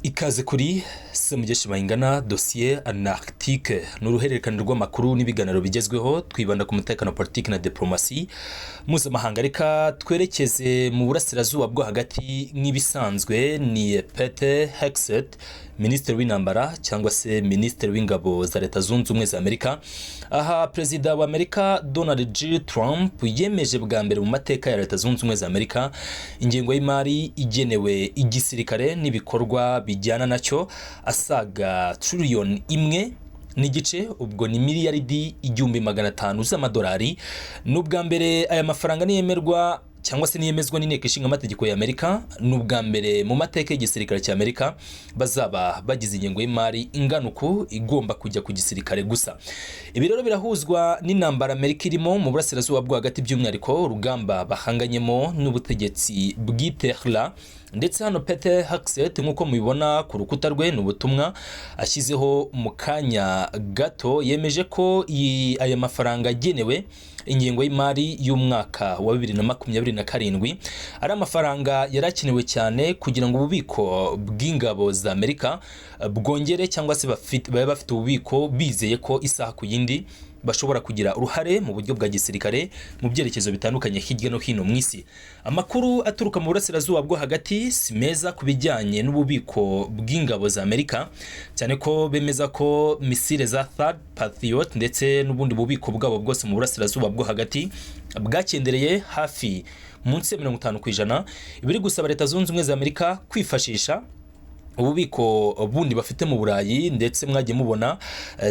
Ikaze kuri Semugeshi Bayingana dosiye Antarctique n'uruhererekane rw'amakuru n'ibiganiro bigezweho twibanda ku mutekano politiki na diplomasi mpuzamahanga. Reka twerekeze mu burasirazuba bwo hagati nk'ibisanzwe. Ni Pete Hegseth, minisitiri w'intambara cyangwa se minisitiri w'ingabo za Leta Zunze Ubumwe za Amerika. Aha perezida wa Amerika Donald J. Trump yemeje bwa mbere mu mateka ya Leta Zunze Ubumwe za Amerika ingengo y'imari igenewe igisirikare n'ibikorwa bijyana nacyo asaga trillion imwe n'igice, ubwo ni miliyaridi 1,500 z'amadolari. N'ubwa mbere aya mafaranga niyemerwa cyangwa se niyemezwa n'inteko ishinga amategeko ya Amerika. N'ubwa mbere mu mateka y'igisirikare cya Amerika bazaba bagize ingengo y'imari ingana uku igomba kujya ku gisirikare gusa. Ibi rero birahuzwa n'intambara Amerika irimo mu burasirazuba bwo hagati, by'umwihariko urugamba bahanganyemo n'ubutegetsi bw'Itehran. Ndetse hano Pete Hegseth nk'uko mubibona ku rukuta rwe n'ubutumwa ashyizeho mu kanya gato, yemeje ko aya mafaranga agenewe ingengo y'imari y'umwaka wa 2027 ari amafaranga yarakenewe cyane kugira ngo ububiko bw'ingabo za Amerika bwongere cyangwa se babe bafite ububiko bizeye ko isaha ku yindi bashobora kugira uruhare mu buryo bwa gisirikare mu byerekezo bitandukanye hirya no hino mu isi. Amakuru aturuka mu burasirazuba bwo hagati si meza ku bijyanye n'ububiko bw'ingabo za Amerika, cyane ko bemeza ko misile za Third Patriot ndetse n'ubundi bubiko bwabo bwose mu burasirazuba bwo hagati bwakendereye hafi munsi ya 50% ibiri gusaba Leta Zunze Ubumwe za Amerika kwifashisha ububiko bundi bafite mu Burayi. Ndetse mwagiye mubona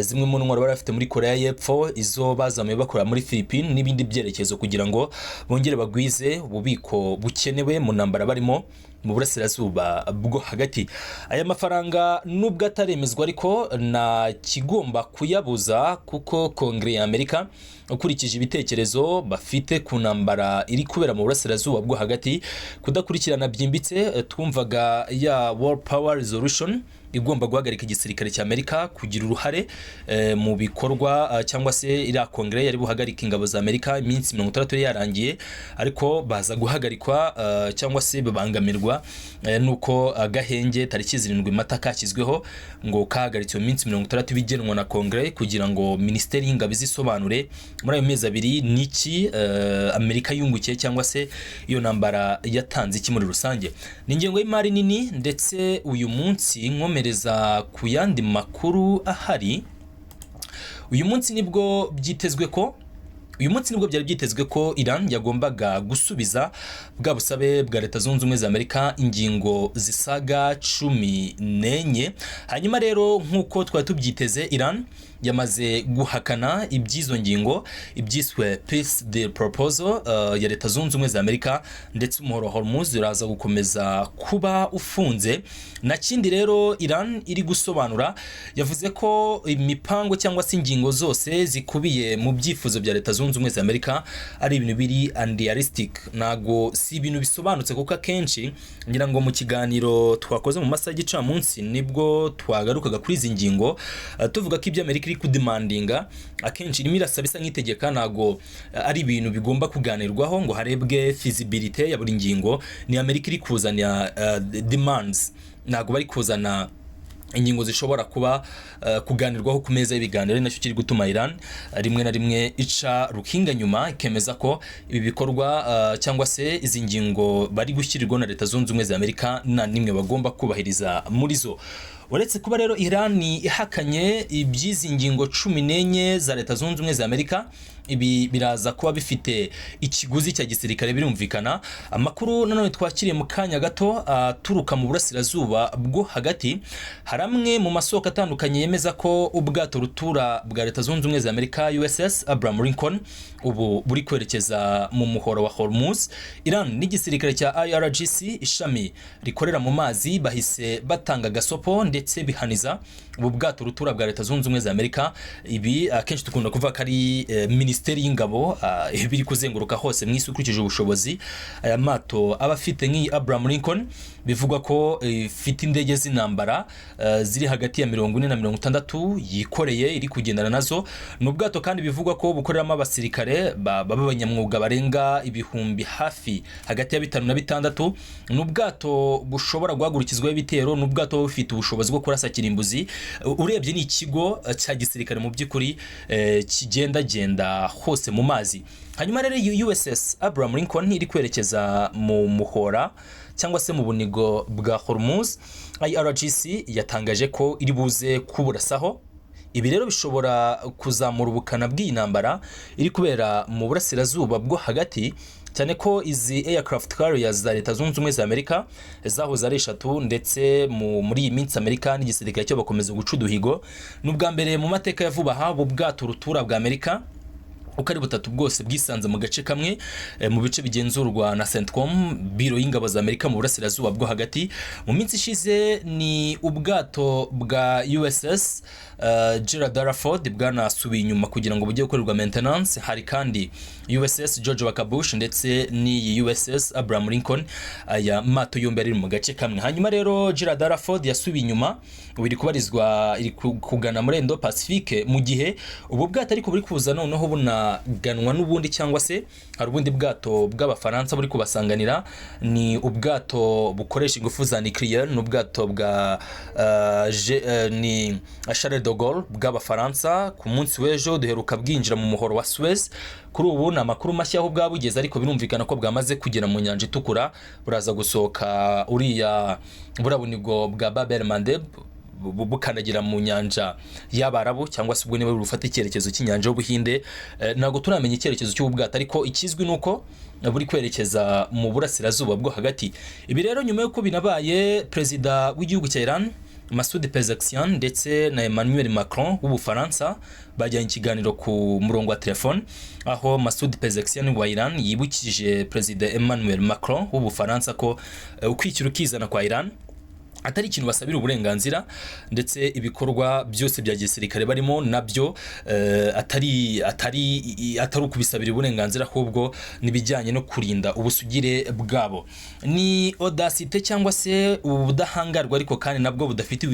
zimwe mu ntwaro bari bafite muri Korea y'Epfo, izo bazamuye bakora muri Philippines n'ibindi byerekezo kugira ngo bongere bagwize ububiko bukenewe mu ntambara barimo mu burasirazuba bwo hagati. Aya mafaranga nubwo ataremezwa ariko na kigomba kuyabuza, kuko Kongere ya Amerika ukurikije ibitekerezo bafite ku ntambara iri kubera mu burasirazuba bwo hagati kudakurikirana byimbitse, twumvaga ya World Power Resolution igomba guhagarika igisirikare cya Amerika kugira uruhare mu bikorwa cyangwa se iriya kongere yari buhagarika ingabo za Amerika iminsi 60 yarangiye, ariko baza guhagarikwa cyangwa se babangamirwa nuko agahenge tariki 7 Mata kashyizweho ngo kahagaritse iminsi 60 bigenwa na kongere kugira ngo ministeri y'ingabo izisobanure muri ayo mezi abiri niki Amerika yungukiye cyangwa se iyo ntambara yatanze iki muri rusange. Ni ingengo y'imari nini. Ndetse uyu munsi nkomereza ku yandi makuru ahari. Uyu munsi nibwo byari byitezwe ko Iran yagombaga gusubiza bwa busabe bwa Leta Zunze Ubumwe za Amerika ingingo zisaga 14. Hanyuma rero nk'uko twari tubyiteze, Iran yamaze guhakana ibyizo ngingo, ibyiswe peace deal proposal ya Leta Zunze Ubumwe za Amerika. Ndetse umuhoro Hormuz uraza gukomeza kuba ufunze. Na kindi rero Iran iri gusobanura, yavuze ko imipango cyangwa se ingingo zose zikubiye mu byifuzo bya Leta Zunze Ubumwe za Amerika ari ibintu biri unrealistic. Nago si ibintu bisobanutse, kuko akenshi ngira ngo mu kiganiro twakoze mu masaha y'igicamunsi nibwo twagarukaga kuri izi ngingo tuvuga ko ibyo Amerika iri kudemandinga akenshi irimo irasaba isa nk'itegeka. Nago ari ibintu bigomba kuganirwaho ngo harebwe feasibility ya buri ngingo. Ni Amerika iri kuzana demands, nago bari kuzana ingingo zishobora kuba kuganirwaho ku meza y'ibiganiro. Ari nacyo kiri gutuma Iran rimwe na rimwe ica rukinga nyuma ikemeza ko ibi bikorwa cyangwa se izi ngingo bari gushyirirwa na Leta Zunze Ubumwe za Amerika nta nimwe bagomba kubahiriza muri zo. Uretse kuba rero Iran ihakanye ibyizi ngingo 14 za Leta Zunze Ubumwe za Amerika, ibi biraza kuba bifite ikiguzi cya gisirikare birumvikana. Amakuru nanone twakiriye mu kanya gato turuka mu burasirazuba bwo hagati, haramwe mu masoko atandukanye yemeza ko ubwato rutura bwa Leta Zunze Ubumwe za Amerika USS Abraham Lincoln ubu buri kwerekeza mu muhoro wa Hormuz. Iran n'igisirikare cya IRGC ishami rikorera mu mazi bahise batanga gasopo ndetse ndetse bihaniza ubu bwato rutura bwa Leta Zunze Ubumwe za Amerika. Ibi akenshi dukunda kuvuga ko ari Minisiteri y'Ingabo biri kuzenguruka hose mu isi ukurikije ubushobozi aya mato aba afite nk'iyi Abraham Lincoln. Bivugwa ko ifite indege z'intambara ziri hagati ya 40 na 60 yikoreye iri kugendana nazo. N'ubwato kandi bivugwa ko bukoreramo abasirikare b'abanyamwuga barenga ibihumbi hafi hagati ya 5 na 6. N'ubwato bushobora guhagurukizwaho ibitero, n'ubwato bufite ubushobozi bwo kurasa kirimbuzi. Urebye ni ikigo cya gisirikare mu by'ukuri kigendagenda hose mu mazi. Hanyuma rero USS Abraham Lincoln iri kwerekeza mu muhora cyangwa se mu bunigo bwa Hormuz. IRGC yatangaje ko iri buze kuburasaho. Ibi rero bishobora kuzamura ubukana bw'iyi ntambara iri kubera mu burasirazuba bwo hagati, cyane ko izi aircraft carriers za Leta Zunze Ubumwe za Amerika zahoze ari 3, ndetse muri iyi minsi Amerika n'igisirikare cyo bakomeza guca uduhigo. N'ubwa mbere mu mateka ya vuba aha ubwato rutura bwa Amerika uko ari butatu bwose bwisanze mu gace kamwe mu bice bigenzurwa na CENTCOM, biro y'ingabo za Amerika mu burasirazuba bwo hagati. Mu minsi ishize ni ubwato bwa USS Gerald R. Ford bwanasubiye inyuma kugira ngo bujye gukorerwa maintenance. Hari kandi USS George Walker Bush ndetse ni USS Abraham Lincoln, aya mato yombi ari mu gace kamwe. Hanyuma rero Gerald R. Ford yasubiye inyuma, iri kubarizwa iri kugana muri Indo Pacifique, mu gihe ubu bwato ariko buri kuza noneho bunaganwa n'ubundi, cyangwa se hari ubundi bwato bw'Abafaransa buri kubasanganira. Ni ubwato bukoresha ingufu za nucleaire, n'ubwato bwa ni Charles de Gaulle bw'Abafaransa. Ku munsi w'ejo duheruka bwinjira mu muhoro wa Suez. Kuri ubu na makuru mashya aho bwabugeze, ariko birumvikana ko bwamaze kugera mu nyanja itukura, buraza gusohoka uriya burabunigo bwa Bab el Mandeb bukandagira mu nyanja y'Abarabu, cyangwa se ubwo niba rufata icyerekezo cy'inyanja y'Ubuhinde. Ntabwo turamenya icyerekezo cy'ubwato, ariko ikizwi nuko buri kwerekeza mu burasirazuba bwo hagati. Ibi rero nyuma yuko binabaye, perezida w'igihugu cya Iran Masoud Pezeshkian ndetse na Emmanuel Macron w'Ubufaransa bajyanye ikiganiro ku murongo wa telefone, aho Masoud Pezeshkian wa Iran yibukije perezida Emmanuel Macron w'Ubufaransa ko ukwikira ukizana kwa Iran atari ikintu basabira uburenganzira, ndetse ibikorwa byose bya gisirikare barimo nabyo atari ukubisabira uburenganzira, ahubwo nibijyanye no kurinda ubusugire bwabo. Ni audacité cyangwa se ubudahangarwa, ariko kandi nabwo budafite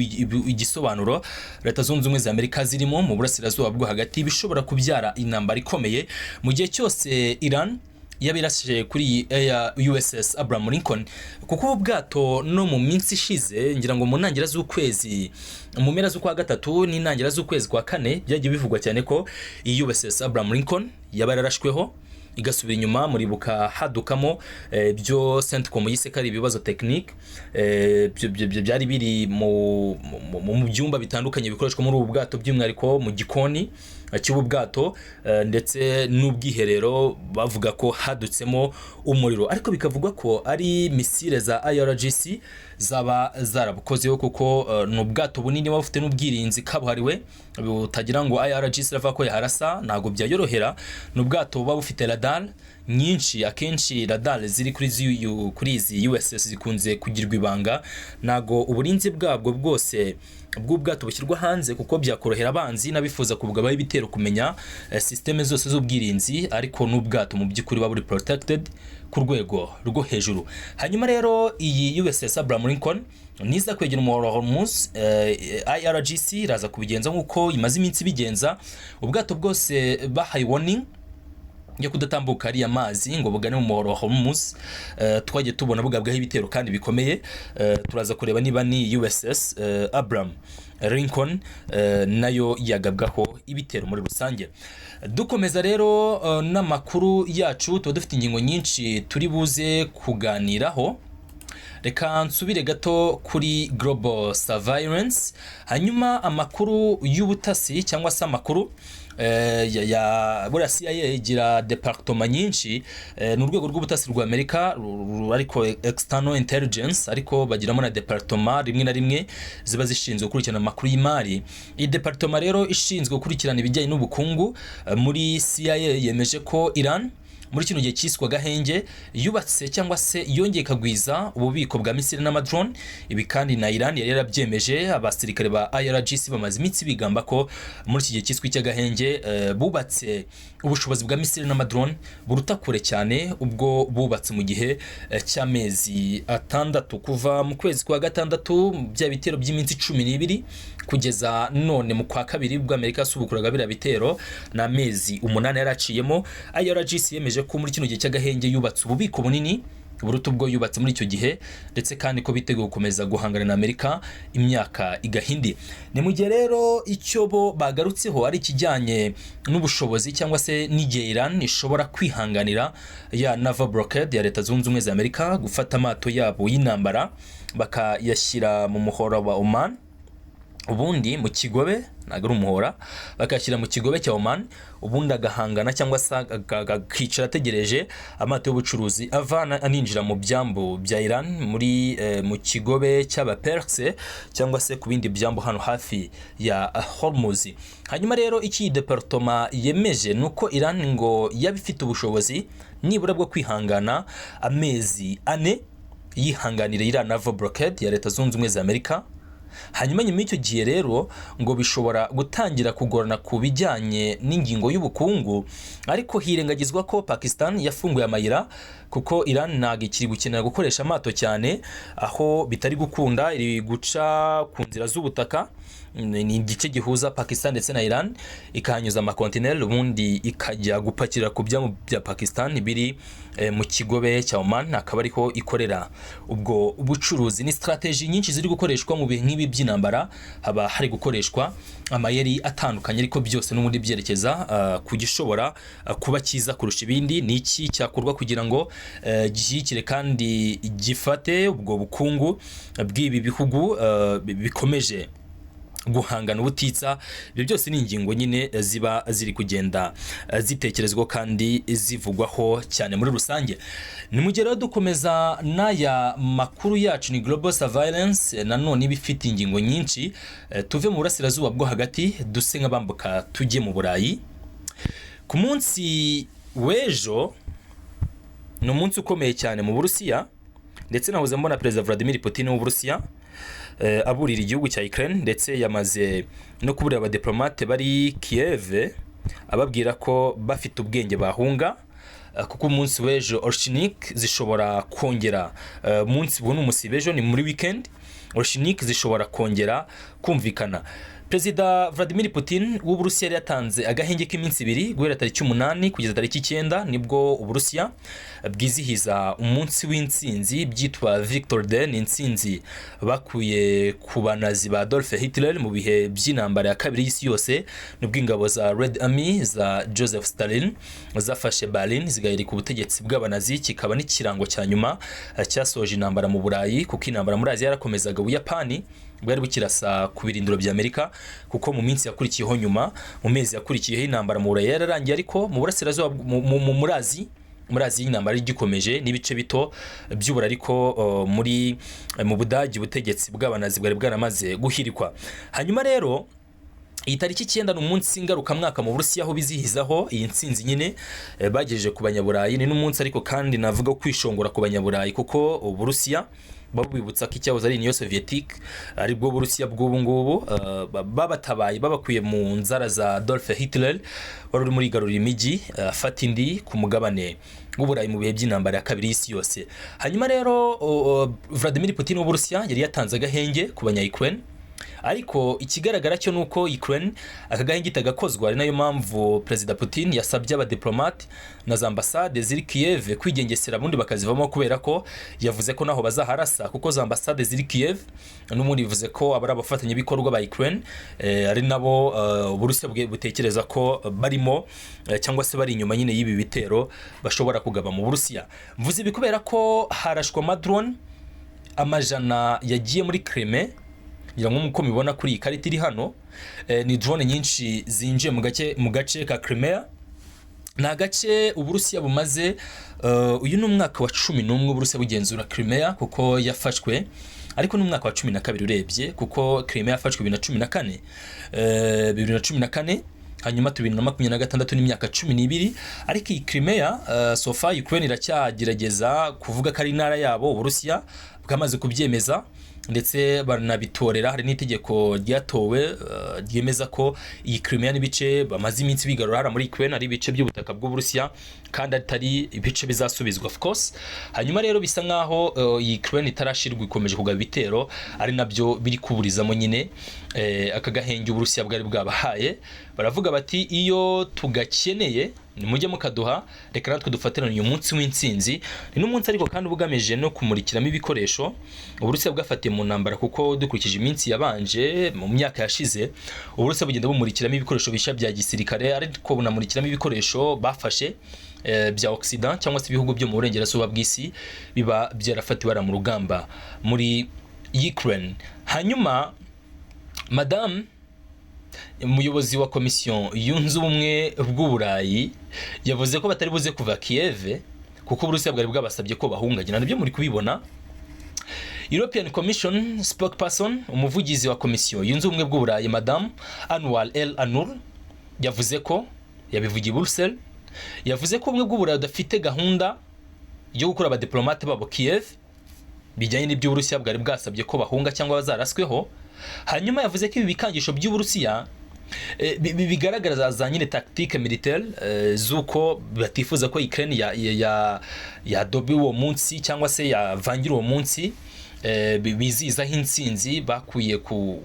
igisobanuro Leta Zunze Ubumwe za Amerika zirimo mu burasirazuba bwo hagati, bishobora kubyara intambara ikomeye mu gihe cyose Iran yabirashe kuri USS Abraham Lincoln. Kuko ubwato no mu minsi ishize, ngira ngo mu ntangiriro z'ukwezi, mu mpera z'ukwa gatatu n'intangiriro z'ukwezi kwa kane, byagiye bivugwa cyane ko USS Abraham Lincoln yabararashweho igasubira inyuma. Muribuka hadukamo byo CENTCOM yise ko ari ibibazo technique, byari biri mu byumba bitandukanye bikoreshwa muri ubu bwato, by'umwihariko mu gikoni cy'ubu bwato ndetse n'ubwiherero. Bavuga ko hadutsemo umuriro, ariko bikavugwa ko ari misile za IRGC zaba zarabukozeho, kuko n'ubwato bunini bafite n'ubwirinzi kabuhariwe butagira ngo IRGC rava ko yaharasa, ntago byayorohera. N'ubwato buba bufite radar nyinshi, akenshi radar ziri kuri izi USS zikunze kugirwa ibanga. Ntago uburinzi bwabwo bwose bw'ubwato bushyirwa hanze, kuko byakorohera abanzi n'abifuza kubugaba ibitero kumenya systeme zose z'ubwirinzi, ariko n'ubwato mu by'ukuri buba buri protected ku rwego rwo hejuru. Hanyuma rero iyi USS Abraham Lincoln niza kwegera umuhoro wa Hormuz, IRGC iraza kubigenza nk'uko imaze iminsi bigenza. Ubwato bwose bahaye warning yo kudatambuka ari amazi ngo bugane mu muhoro wa Hormuz. Twagiye tubona bugabwaho ibitero kandi bikomeye. Turaza kureba niba ni USS Abraham Lincoln nayo yagabwaho ibitero muri rusange. Dukomeza rero n'amakuru yacu, tuba dufite ingingo nyinshi turi buze kuganiraho. Reka nsubire gato kuri global surveillance, hanyuma amakuru y'ubutasi cyangwa se amakuru ya buriya CIA igira department nyinshi, n'urwego rw'ubutasi rwa Amerika ariko external intelligence, ariko bagiramo na department rimwe na rimwe ziba zishinzwe gukurikirana amakuru y'imari. Iyi department rero ishinzwe gukurikirana ibijyanye n'ubukungu muri CIA yemeje ko Iran muri kino gihe cyiswe agahenge yubatse cyangwa se yongeye kagwiza ububiko bwa misile n'amadrone. Ibi kandi na Iran yari yarabyemeje. Abasirikare ba IRGC bamaze iminsi bigamba ko muri iki gihe cyiswe cy'agahenge bubatse ubushobozi bwa misile n'amadrone buruta kure cyane ubwo bubatse mu gihe cy'amezi atandatu kuva mu kwezi kwa gatandatu bya bitero by'iminsi 12 kugeza none mu kwa kabiri bwa Amerika subukuraga bira bitero na mezi 8 yaraciyemo. IRGC yemeje ko muri kino gihe cy'agahenge yubatse ububiko bunini buruta ubwo yubatse muri icyo gihe, ndetse kandi ko biteguye gukomeza guhangana na Amerika imyaka igahindi. Ni mu gihe rero icyo bo bagarutseho ari kijyanye n'ubushobozi cyangwa se n'igihe Iran ishobora kwihanganira ya naval blockade ya Leta Zunze Ubumwe za Amerika gufata amato yabo y'intambara bakayashyira mu muhora wa Oman, ubundi mu kigobe nagari umuhora bakashyira mu kigobe cya Oman, ubundi agahangana cyangwa se akicara ategereje amato y'ubucuruzi avana aninjira mu byambu bya Iran muri mu kigobe cy'aba Perse cyangwa se ku bindi byambu hano hafi ya Hormuz. Hanyuma rero iki departement yemeje nuko Iran ngo yabifite ubushobozi nibura bwo kwihangana amezi 4 yihanganira Iran naval blockade ya Leta Zunze Ubumwe za Amerika. Hanyuma nyuma y'icyo gihe rero ngo bishobora gutangira kugorana ku bijyanye n'ingingo y'ubukungu, ariko hirengagizwa ko Pakistan yafunguye amayira kuko Iran ntabwo ikiri gukenera gukoresha amato cyane, aho bitari gukunda iri guca ku nzira z'ubutaka. Ni igice gihuza Pakistan ndetse na Iran, ikahanyuza amakontineri ubundi ikajya gupakira ku byambu bya Pakistan biri mu kigobe cya Oman, akaba ariho ikorera ubwo ubucuruzi. Ni strategy nyinshi ziri gukoreshwa mu bihe nk'ibi by'intambara, haba hari gukoreshwa amayeri atandukanye, ariko byose n'ubundi byerekeza ku gishobora kuba cyiza kurusha ibindi. Ni iki cyakorwa kugira ngo gishyikire kandi gifate ubwo bukungu bw'ibi bihugu bikomeje guhangana ubutitsa. Ibyo byose ni ingingo nyine ziba ziri kugenda zitekerezwa kandi zivugwaho cyane muri rusange. Ni mu gihe rero dukomeza n'aya makuru yacu ni Global Surveillance, nanone ibifite ingingo nyinshi. Tuve mu burasirazuba bwo hagati duse nk'abambuka tujye mu Burayi. Ku munsi w'ejo ni umunsi ukomeye cyane mu Burusiya, ndetse nahoze mbona Perezida Vladimir Putin w'Uburusiya aburira igihugu cya Ukraine, ndetse yamaze no kuburira abadiplomate bari Kiev ababwira ko bafite ubwenge bahunga, kuko umunsi w'ejo Orshinik zishobora kongera umunsi bwo n'umusibejo ni muri weekend Orshinik zishobora kongera kumvikana. Perezida Vladimir Putin w'Uburusiya yari yatanze agahenge k'iminsi 2 guhera tariki 8 kugeza tariki 9 nibwo Uburusiya bwizihiza umunsi w'intsinzi byitwa Victor Day, intsinzi bakuye ku banazi ba Adolf Hitler mu bihe by'intambara ya kabiri y'isi yose, nubwo ingabo za Red Army za Joseph Stalin zafashe Berlin zigahirika ubutegetsi bw'abanazi. Kikaba n'ikirango cya nyuma cyasoje intambara mu Burayi, kuko intambara muri Aziya yarakomezaga. Ubuyapani bwari bukirasa ku birindiro bya Amerika, kuko mu minsi yakurikiyeho nyuma mu mezi yakurikiyeho intambara mu Burayi yararangiye, ariko mu burasirazuba muri Aziya intambara igikomeje n'ibice bito by'ubura, ariko mu Budage ubutegetsi bw'abanazi bwari bwaramaze guhirikwa. Hanyuma rero iyi tariki 9 ni umunsi ngarukamwaka mu Burusiya aho bizihizaho iyi ntsinzi nyine bagejeje ku banyaburayi. Ni n'umunsi ariko kandi navuga kwishongora ku banyaburayi, kuko Uburusiya babibutsa ko icyahoze ari Union Soviétique ari bwo Burusiya bw'ubu ngubu babatabaye babakuye mu nzara za Adolf Hitler wari uri muri garurira imijyi afata indi ku mugabane w'Uburayi mu bihe by'intambara ya kabiri y'isi yose. Hanyuma rero Vladimir Putin w'Uburusiya yari yatanze agahenge ku banya-Ukraine, ariko ikigaragara cyo nuko Ukraine akagahenge itagakozwa. Ari nayo mpamvu Perezida Putin yasabye abadiplomate na za ambasade ziri Kiev kwigengesera bundi bakazivamo, kubera ko yavuze ko naho bazaharasa, kuko za ambasade ziri Kiev n'umundi bivuze ko abari abafatanya bikorwa ba Ukraine ari nabo Uburusiya butekereza ko barimo cyangwa se bari inyuma nyine y'ibi bitero bashobora kugaba mu Burusiya. Mvuze ibi kubera ko harashwa amadrone amajana yagiye muri Crimea, ngira ngo muko mibona kuri iyi karita iri hano. Ni drone nyinshi zinjiye mu gace ka Crimea. Ni agace Uburusiya bumaze uyu ni umwaka wa 11 Uburusiya bugenzura Crimea, kuko yafashwe, ariko n'umwaka wa 12 urebye, kuko Crimea yafashwe 2014 hanyuma 2026 n'imyaka 12, ariko iyi Crimea so far Ukraine iracyagerageza kuvuga ko ari intara yabo. Uburusiya bwamaze kubyemeza ndetse baranabitorera, hari n'itegeko ryatowe ryemeza ko iyi Crimea n'ibice bamaze iminsi bigarura muri Ukraine ari ibice by'ubutaka bw'Uburusiya kandi atari ibice bizasubizwa of course. Hanyuma rero bisa nkaho iyi Ukraine itarashirwa ikomeje kugaba ibitero, ari nabyo biri kuburizamo nyine aka gahenge Uburusiya bwari bwabahaye. Baravuga bati iyo tugakeneye nimujye mukaduha, reka natwe dufatirana uyu munsi w'intsinzi. Ni n'umunsi ariko kandi ubugamije no kumurikiramo ibikoresho Uburusiya bwafatiye mu ntambara, kuko dukurikije iminsi yabanje mu myaka yashize Uburusiya bugenda bumurikiramo ibikoresho bishya bya gisirikare, ariko bunamurikiramo ibikoresho bafashe bya Occident cyangwa se ibihugu byo mu burengerazuba bw'isi biba byarafatiwe mu rugamba muri Ukraine. Hanyuma Madame umuyobozi wa komisiyo yunze ubumwe bw'Uburayi yavuze ko batari buze kuva Kiev kuko Uburusiya bwari bwabasabye ko bahungagina. Nabyo muri kubibona. European Commission spokesperson, umuvugizi wa komisiyo yunze ubumwe bw'Uburayi Madame Anwar El Anur yavuze ko yabivugiye Brussels, yavuze ko ubumwe bw'Uburayi udafite gahunda yo gukora abadiplomate babo Kiev bijyanye n'ibyo Uburusiya bwari bwasabye ko bahunga cyangwa bazarasweho. Hanyuma yavuze ko ibi bikangisho by'Uburusiya bigaragaza za nyine tactique militaire zuko batifuza ko Ukraine ya dobe uwo munsi cyangwa se yavangira uwo munsi biziza nk'intsinzi bakuye ku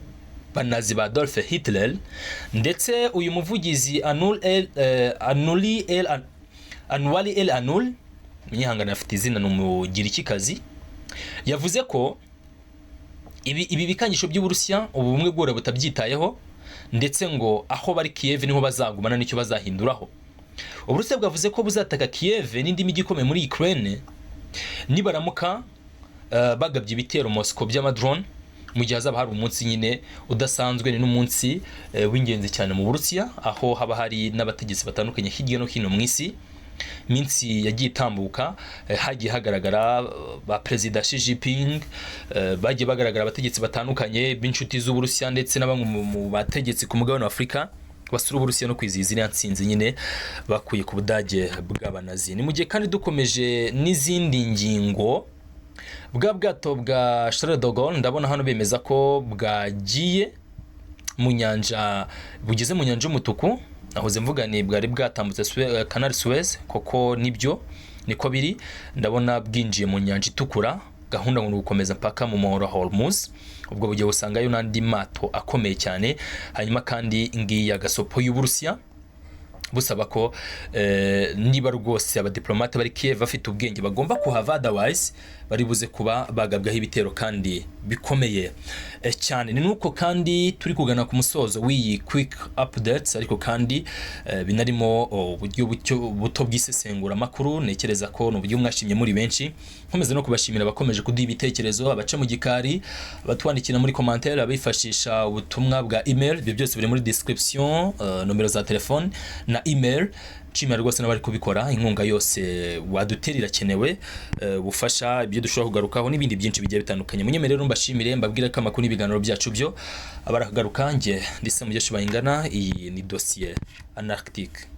banazi ba Adolf Hitler. Ndetse uyu muvugizi Anwar El Anur nyihangana afite izina n'umugirikikazi, yavuze ko ibi bikangisho by'Uburusiya ubumwe bw'Uburayi butabyitayeho, ndetse ngo aho bari Kiev niho bazagumana nicyo bazahinduraho. Uburusiya bwavuze ko buzataka Kiev n'indi mijyi ikomeye muri Ukraine nibaramuka bagabye ibitero Moscow by'amadrone mu gihe hazaba hari umunsi nyine udasanzwe. Ni n'umunsi w'ingenzi cyane mu Burusiya, aho haba hari n'abategetsi batandukanye hirya no hino mu isi. Minsi yagiye itambuka hagiye hagaragara ba Perezida Xi Jinping, bagiye bagaragara abategetsi batandukanye b'inshuti z'Uburusiya ndetse na bamwe mu bategetsi ku mugabane wa Afurika basura Uburusiya no kwizihiza iriya ntsinzi nyine bakuye ku Budage bw'abanazi. Ni mu gihe kandi dukomeje n'izindi ngingo, bwa bwato bwa Charles de Gaulle ndabona hano bemeza ko bwagiye mu nyanja, bugeze mu nyanja y'umutuku. Nahoze mvuga ni bwari bwatambutse Canal Suez, koko nibyo niko biri. Ndabona bwinjiye mu nyanja itukura, gahunda ngo gukomeza mpaka mu muhora Hormuz. Ubwo bugiye usangayo n'andi mato akomeye cyane. Hanyuma kandi ngiya gasopo y'Uburusiya busaba ko niba rwose abadiplomate bari Kiev bafite ubwenge bagomba kuhava, otherwise bari buze kuba bagabwaho ibitero kandi bikomeye cyane. Ni nuko kandi turi kugana ku musozo w'iyi quick updates, ariko kandi binarimo uburyo buto bw'isesengura makuru. Nekereza ko n'uburyo mwashimye muri benshi, nkomeze no kubashimira abakomeje kuduha ibitekerezo, abaca mu gikari, abatwandikira muri commentaire, abifashisha ubutumwa bwa email. Ibyo byose biri muri description, nomero za telefone na email. Nshimira rwose n'abari kubikora. Inkunga yose wadutera irakenewe, bufasha ibyo dushobora kugarukaho n'ibindi byinshi bigiye bitandukanye. Munyemerero mbashimire, mbabwira ko amakuru n'ibiganiro byacu byo abaragaruka. Nge ndise Mugesha Bayingana, iyi ni dossier Anarctique.